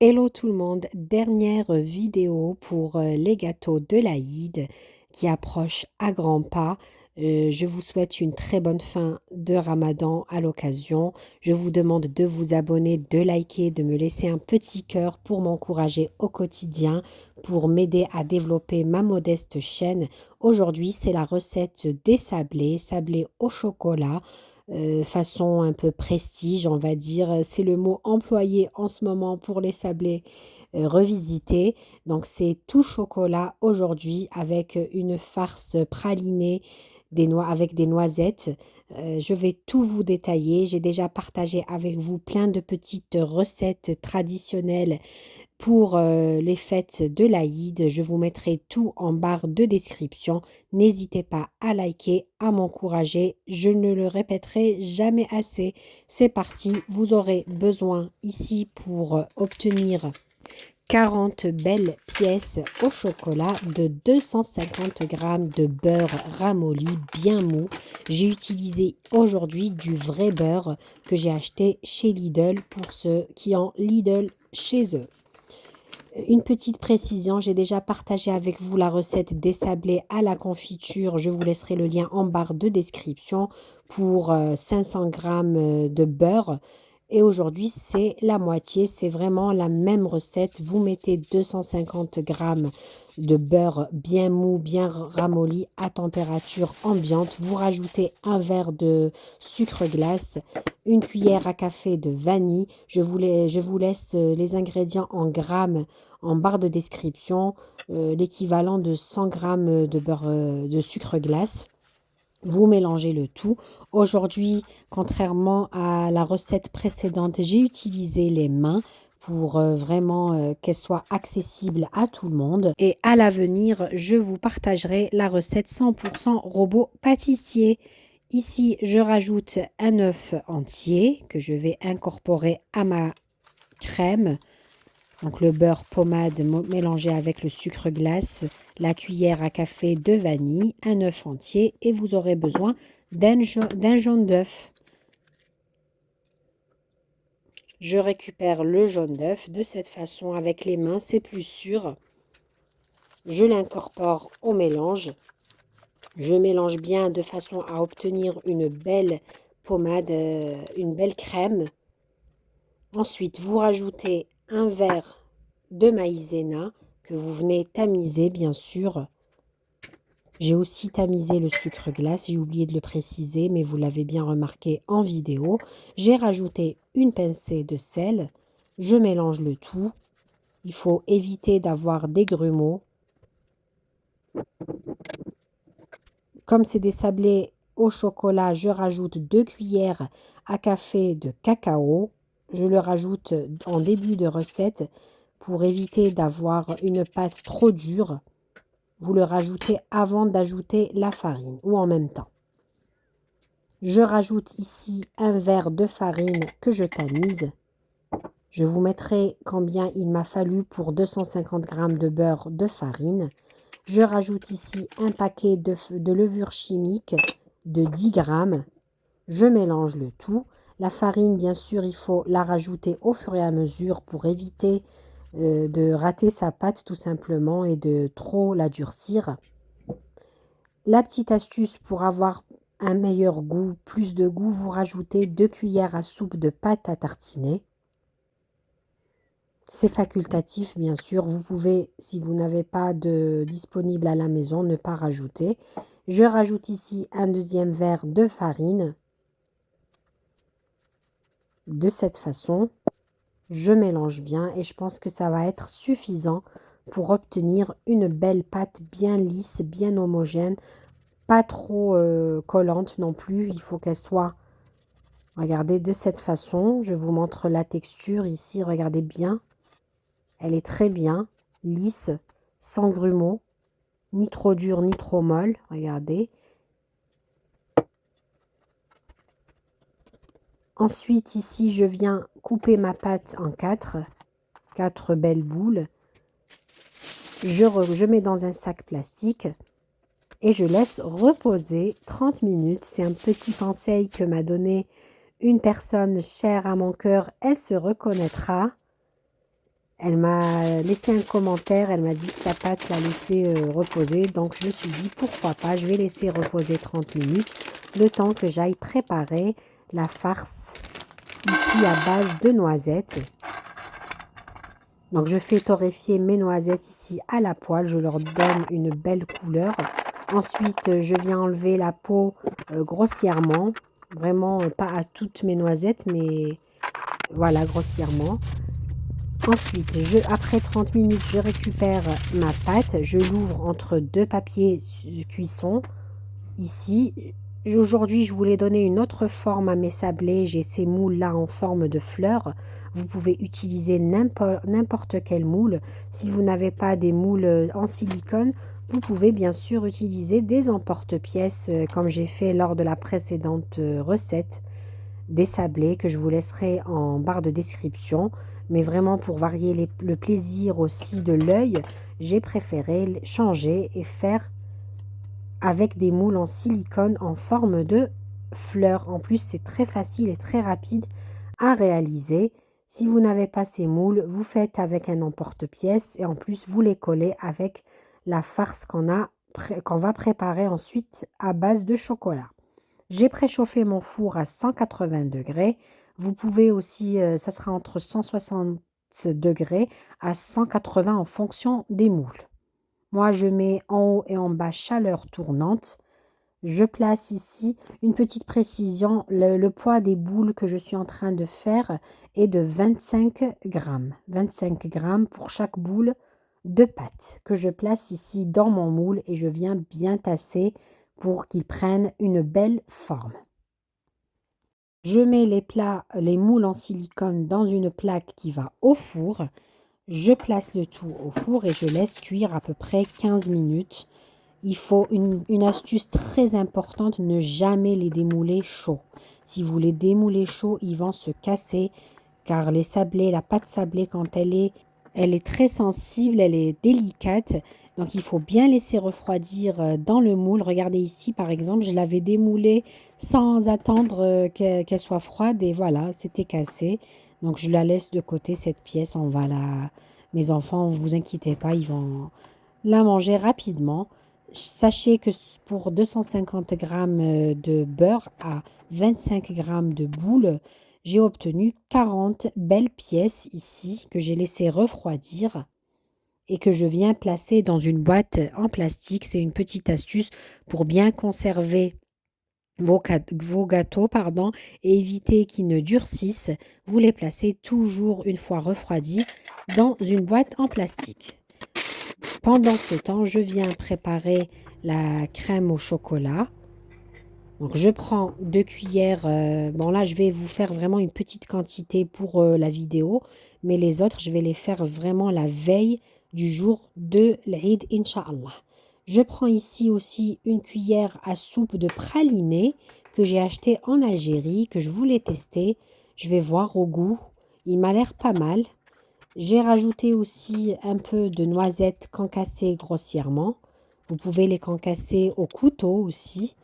Hello tout le monde, dernière vidéo pour les gâteaux de l'Aïd qui approchent à grands pas. Je vous souhaite une très bonne fin de Ramadan à l'occasion. Je vous demande de vous abonner, de liker, de me laisser un petit cœur pour m'encourager au quotidien, pour m'aider à développer ma modeste chaîne. Aujourd'hui, c'est la recette des sablés au chocolat. Façon un peu prestige, on va dire. C'est le mot employé en ce moment pour les sablés revisités. Donc c'est tout chocolat aujourd'hui avec une farce pralinée avec des noisettes. Je vais tout vous détailler. J'ai déjà partagé avec vous plein de petites recettes traditionnelles pour les fêtes de l'Aïd. Je vous mettrai tout en barre de description. N'hésitez pas à liker, à m'encourager. Je ne le répéterai jamais assez. C'est parti. Vous aurez besoin ici pour obtenir 40 belles pièces au chocolat de 250 g de beurre ramolli bien mou. J'ai utilisé aujourd'hui du vrai beurre que j'ai acheté chez Lidl pour ceux qui ont Lidl chez eux. Une petite précision, j'ai déjà partagé avec vous la recette des sablés à la confiture. Je vous laisserai le lien en barre de description pour 500 g de beurre. Et aujourd'hui, c'est la moitié. C'est vraiment la même recette. Vous mettez 250 g de beurre bien mou, bien ramolli à température ambiante. Vous rajoutez un verre de sucre glace, une cuillère à café de vanille. Je vous laisse les ingrédients en grammes en barre de description, l'équivalent de 100 g de beurre de sucre glace. Vous mélangez le tout. Aujourd'hui, contrairement à la recette précédente, j'ai utilisé les mains pour vraiment qu'elles soient accessibles à tout le monde. Et à l'avenir, je vous partagerai la recette 100% robot pâtissier. Ici, je rajoute un œuf entier que je vais incorporer à ma crème. Donc le beurre pommade mélangé avec le sucre glace, la cuillère à café de vanille, un œuf entier et vous aurez besoin d'un jaune d'œuf. Je récupère le jaune d'œuf de cette façon avec les mains, c'est plus sûr. Je l'incorpore au mélange. Je mélange bien de façon à obtenir une belle pommade, une belle crème. Ensuite, vous rajoutez un verre de maïzena que vous venez tamiser, bien sûr. J'ai aussi tamisé le sucre glace, j'ai oublié de le préciser, mais vous l'avez bien remarqué en vidéo. J'ai rajouté une pincée de sel. Je mélange le tout. Il faut éviter d'avoir des grumeaux. Comme c'est des sablés au chocolat, je rajoute 2 cuillères à café de cacao. Je le rajoute en début de recette pour éviter d'avoir une pâte trop dure. Vous le rajoutez avant d'ajouter la farine ou en même temps. Je rajoute ici un verre de farine que je tamise. Je vous mettrai combien il m'a fallu pour 250 g de beurre de farine. Je rajoute ici un paquet de levure chimique de 10 g. Je mélange le tout. La farine, bien sûr, il faut la rajouter au fur et à mesure pour éviter de rater sa pâte tout simplement et de trop la durcir. La petite astuce pour avoir un meilleur goût, plus de goût, vous rajoutez 2 cuillères à soupe de pâte à tartiner. C'est facultatif, bien sûr. Vous pouvez, si vous n'avez pas de disponible à la maison, ne pas rajouter. Je rajoute ici un deuxième verre de farine. De cette façon, je mélange bien et je pense que ça va être suffisant pour obtenir une belle pâte bien lisse, bien homogène, pas trop collante non plus. Il faut qu'elle soit, regardez, de cette façon. Je vous montre la texture ici, regardez bien. Elle est très bien, lisse, sans grumeaux, ni trop dure, ni trop molle. Regardez. Ensuite, ici, je viens couper ma pâte en 4 belles boules. Je mets dans un sac plastique et je laisse reposer 30 minutes. C'est un petit conseil que m'a donné une personne chère à mon cœur. Elle se reconnaîtra. Elle m'a laissé un commentaire, elle m'a dit que sa pâte l'a laissé reposer. Donc je me suis dit pourquoi pas, je vais laisser reposer 30 minutes le temps que j'aille préparer la farce ici à base de noisettes. Donc je fais torréfier mes noisettes ici à la poêle, je leur donne une belle couleur. Ensuite je viens enlever la peau grossièrement, vraiment pas à toutes mes noisettes mais voilà grossièrement. Ensuite, après 30 minutes, je récupère ma pâte, je l'ouvre entre deux papiers cuisson. Ici, aujourd'hui, je voulais donner une autre forme à mes sablés. J'ai ces moules-là en forme de fleurs. Vous pouvez utiliser n'importe quel moule. Si vous n'avez pas des moules en silicone, vous pouvez bien sûr utiliser des emporte-pièces comme j'ai fait lors de la précédente recette des sablés que je vous laisserai en barre de description. Mais vraiment pour varier le plaisir aussi de l'œil, j'ai préféré changer et faire avec des moules en silicone en forme de fleurs. En plus, c'est très facile et très rapide à réaliser. Si vous n'avez pas ces moules, vous faites avec un emporte-pièce et en plus, vous les collez avec la farce qu'on va préparer ensuite à base de chocolat. J'ai préchauffé mon four à 180 degrés. Vous pouvez aussi, ça sera entre 160 degrés à 180 en fonction des moules. Moi, je mets en haut et en bas chaleur tournante. Je place ici une petite précision. Le poids des boules que je suis en train de faire est de 25 grammes. 25 grammes pour chaque boule de pâte que je place ici dans mon moule et je viens bien tasser pour qu'ils prennent une belle forme. Je mets les moules en silicone dans une plaque qui va au four. Je place le tout au four et je laisse cuire à peu près 15 minutes. Il faut une astuce très importante, ne jamais les démouler chauds. Si vous les démoulez chauds, ils vont se casser car les sablés, la pâte sablée quand elle est très sensible, elle est délicate. Donc il faut bien laisser refroidir dans le moule. Regardez ici par exemple, je l'avais démoulée sans attendre qu'elle soit froide et voilà, c'était cassé. Donc je la laisse de côté cette pièce, mes enfants, ne vous inquiétez pas, ils vont la manger rapidement. Sachez que pour 250 grammes de beurre à 25 grammes de boule, j'ai obtenu 40 belles pièces ici que j'ai laissé refroidir et que je viens placer dans une boîte en plastique. C'est une petite astuce pour bien conserver vos gâteaux et éviter qu'ils ne durcissent. Vous les placez toujours une fois refroidis dans une boîte en plastique. Pendant ce temps, je viens préparer la crème au chocolat. Donc, je prends 2 cuillères. Bon, là, je vais vous faire vraiment une petite quantité pour la vidéo. Mais les autres, je vais les faire vraiment la veille du jour de l'Eid, Inch'Allah. Je prends ici aussi une cuillère à soupe de praliné que j'ai acheté en Algérie, que je voulais tester. Je vais voir au goût. Il m'a l'air pas mal. J'ai rajouté aussi un peu de noisettes concassées grossièrement. Vous pouvez les concasser au couteau aussi.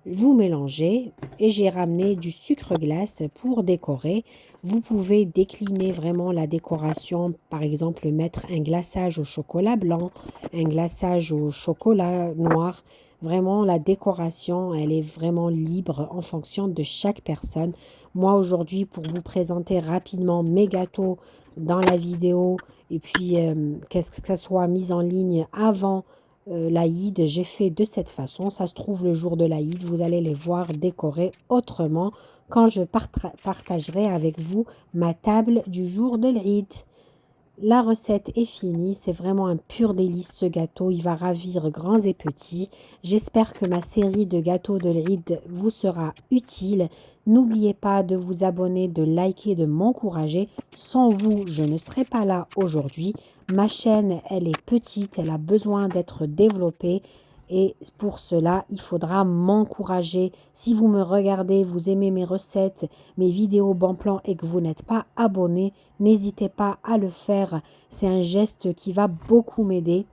Vous mélangez et j'ai ramené du sucre glace pour décorer. Vous pouvez décliner vraiment la décoration, par exemple mettre un glaçage au chocolat blanc, un glaçage au chocolat noir. Vraiment, la décoration, elle est vraiment libre en fonction de chaque personne. Moi, aujourd'hui, pour vous présenter rapidement mes gâteaux dans la vidéo et puis que ça soit mis en ligne avant l'Aïd, j'ai fait de cette façon. Ça se trouve le jour de l'Aïd, vous allez les voir décorés autrement quand je partagerai avec vous ma table du jour de l'Aïd. La recette est finie, c'est vraiment un pur délice ce gâteau, il va ravir grands et petits. J'espère que ma série de gâteaux de l'Eid vous sera utile. N'oubliez pas de vous abonner, de liker, de m'encourager. Sans vous, je ne serais pas là aujourd'hui. Ma chaîne, elle est petite, elle a besoin d'être développée. Et pour cela, il faudra m'encourager. Si vous me regardez, vous aimez mes recettes, mes vidéos bon plan et que vous n'êtes pas abonné, n'hésitez pas à le faire. C'est un geste qui va beaucoup m'aider.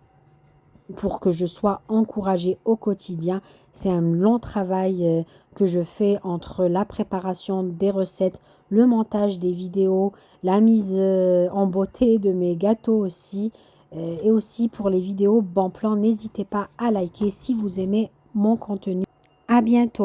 pour que je sois encouragée au quotidien. C'est un long travail que je fais entre la préparation des recettes, le montage des vidéos, la mise en beauté de mes gâteaux aussi, et aussi pour les vidéos bon plan. N'hésitez pas à liker si vous aimez mon contenu. À bientôt.